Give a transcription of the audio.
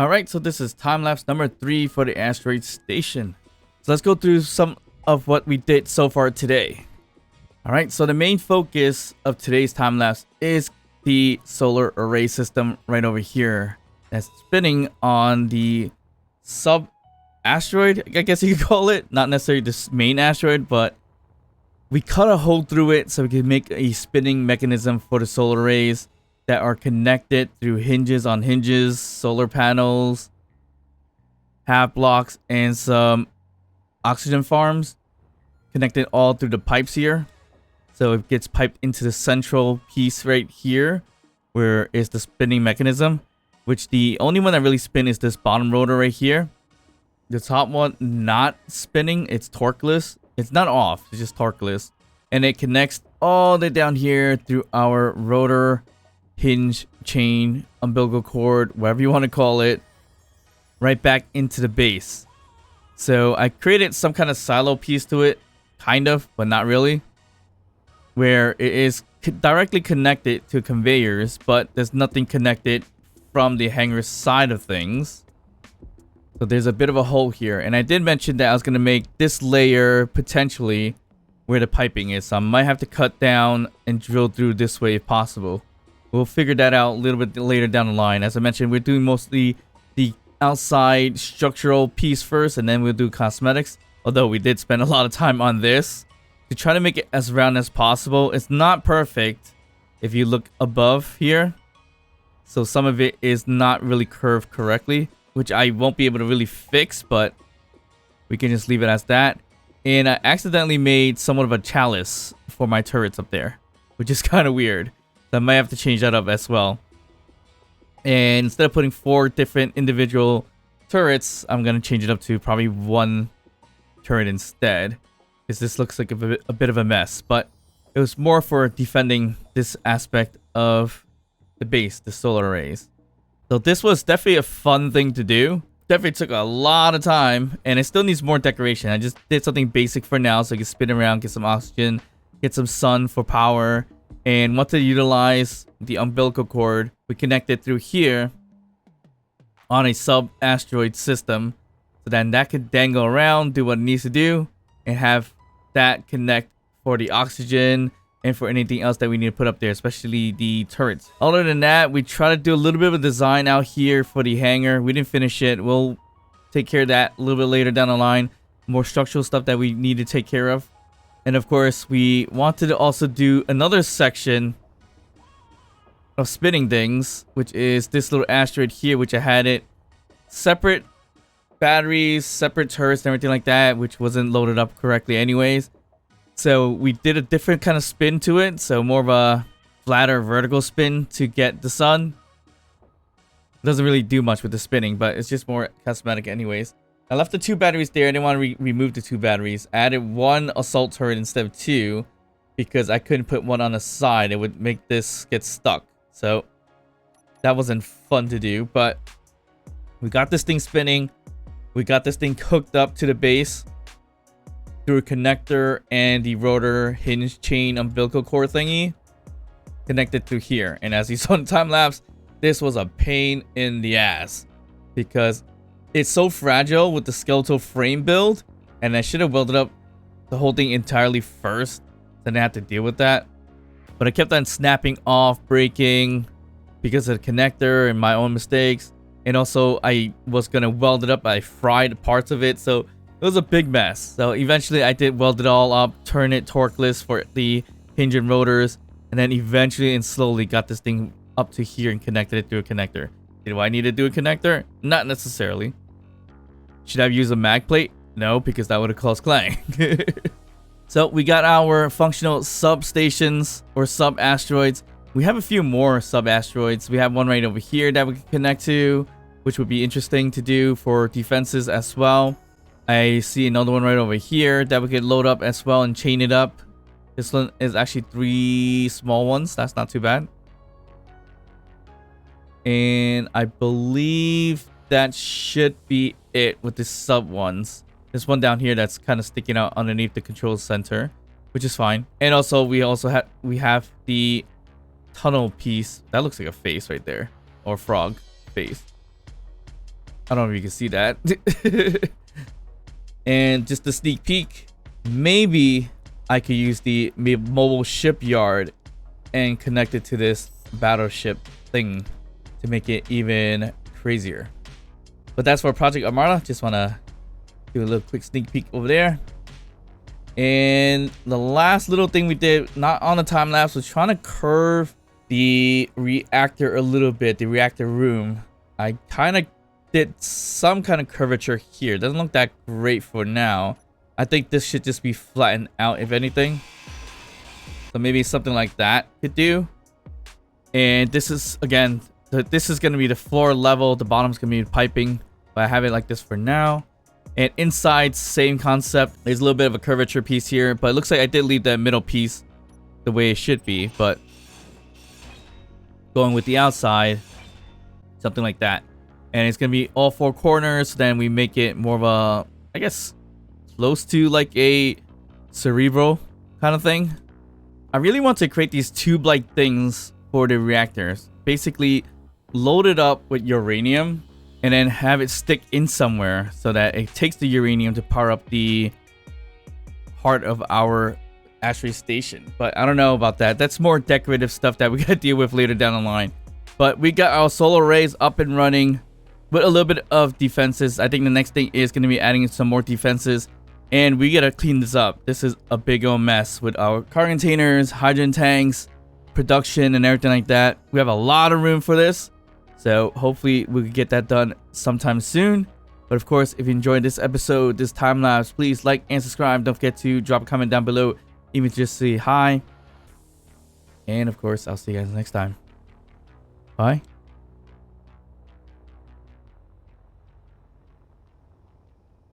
Alright, so this is time-lapse number 3 for the asteroid station. So let's go through some of what we did so far today. Alright, so the main focus of today's time-lapse is the solar array system right over here. That's spinning on the sub-asteroid, I guess you could call it. Not necessarily this main asteroid, but we cut a hole through it so we can make a spinning mechanism for the solar arrays that are connected through hinges on hinges, solar panels, half blocks, and some oxygen farms connected all through the pipes here. So it gets piped into the central piece right here, where is the spinning mechanism, which the only one that really spin is this bottom rotor right here. The top one not spinning, it's torqueless. It's not off, it's just torqueless. And it connects all the way down here through our rotor, hinge, chain, umbilical cord, whatever you want to call it, right back into the base. So I created some kind of silo piece to it, kind of, but not really, where it is directly connected to conveyors, but there's nothing connected from the hangar side of things. So there's a bit of a hole here, and I did mention that I was going to make this layer potentially where the piping is, so I might have to cut down and drill through this way if possible. We'll figure that out a little bit later down the line. As I mentioned, we're doing mostly the outside structural piece first, and then we'll do cosmetics. Although we did spend a lot of time on this to try to make it as round as possible. It's not perfect if you look above here. So some of it is not really curved correctly, which I won't be able to really fix, but we can just leave it as that. And I accidentally made somewhat of a chalice for my turrets up there, which is kind of weird. So I might have to change that up as well. And instead of putting 4 different individual turrets, I'm going to change it up to probably 1 turret instead, because this looks like a bit of a mess. But it was more for defending this aspect of the base, the solar arrays. So this was definitely a fun thing to do. Definitely took a lot of time, and it still needs more decoration. I just did something basic for now so I can spin around, get some oxygen, get some sun for power. And want to utilize the umbilical cord, we connect it through here on a sub-asteroid system, so then that could dangle around, do what it needs to do, and have that connect for the oxygen and for anything else that we need to put up there, especially the turrets. Other than that, we try to do a little bit of a design out here for the hangar. We didn't finish it. We'll take care of that a little bit later down the line. More structural stuff that we need to take care of. And of course, we wanted to also do another section of spinning things, which is this little asteroid here, which I had it separate batteries, separate turrets, and everything like that, which wasn't loaded up correctly anyways. So we did a different kind of spin to it, so more of a flatter vertical spin to get the sun. It doesn't really do much with the spinning, but it's just more cosmetic anyways. I left the 2 batteries there. I didn't want to remove the 2 batteries. I added 1 assault turret instead of 2 because I couldn't put 1 on the side. It would make this get stuck. So that wasn't fun to do, but we got this thing spinning. We got this thing hooked up to the base through a connector and the rotor hinge chain umbilical cord thingy connected through here. And as you saw in time lapse, this was a pain in the ass because it's so fragile with the skeletal frame build, and I should have welded up the whole thing entirely first, then I had to deal with that. But I kept on snapping off, breaking because of the connector and my own mistakes. And also I was gonna weld it up, I fried parts of it, so it was a big mess. So eventually I did weld it all up, turn it torqueless for the hinge and rotors, and then eventually and slowly got this thing up to here and connected it through a connector. Do I need to do a connector? Not necessarily. Should I have used a mag plate? No, because that would have caused clang. So we got our functional substations or sub-asteroids. We have a few more sub-asteroids. We have one right over here that we can connect to, which would be interesting to do for defenses as well. I see another one right over here that we could load up as well and chain it up. This one is actually 3 small ones. That's not too bad. And I believe that should be it with the sub ones. There's one down here that's kind of sticking out underneath the control center, which is fine. And also we have the tunnel piece. That looks like a face right there, or frog face. I don't know if you can see that. And just a sneak peek, maybe I could use the mobile shipyard and connect it to this battleship thing to make it even crazier. But that's for Project Armada. Just want to do a little quick sneak peek over there. And the last little thing we did, not on the time lapse, was trying to curve the reactor a little bit, the reactor room. I kind of did some kind of curvature here. Doesn't look that great for now. I think this should just be flattened out, if anything. So maybe something like that could do. And this is, again, this is going to be the floor level. The bottom's going to be piping. But I have it like this for now. And inside, same concept. There's a little bit of a curvature piece here. But it looks like I did leave that middle piece the way it should be. But going with the outside, something like that. And it's going to be all four corners. Then we make it more of a, I guess, close to like a cerebral kind of thing. I really want to create these tube-like things for the reactors. Basically, load it up with uranium and then have it stick in somewhere so that it takes the uranium to power up the heart of our asteroid station. But I don't know about that. That's more decorative stuff that we got to deal with later down the line. But we got our solar arrays up and running with a little bit of defenses. I think the next thing is going to be adding some more defenses. And we got to clean this up. This is a big old mess with our car containers, hydrogen tanks, production, and everything like that. We have a lot of room for this. So hopefully we can get that done sometime soon. But of course, if you enjoyed this episode, this time lapse, please like and subscribe. Don't forget to drop a comment down below, even just say hi. And of course, I'll see you guys next time. Bye.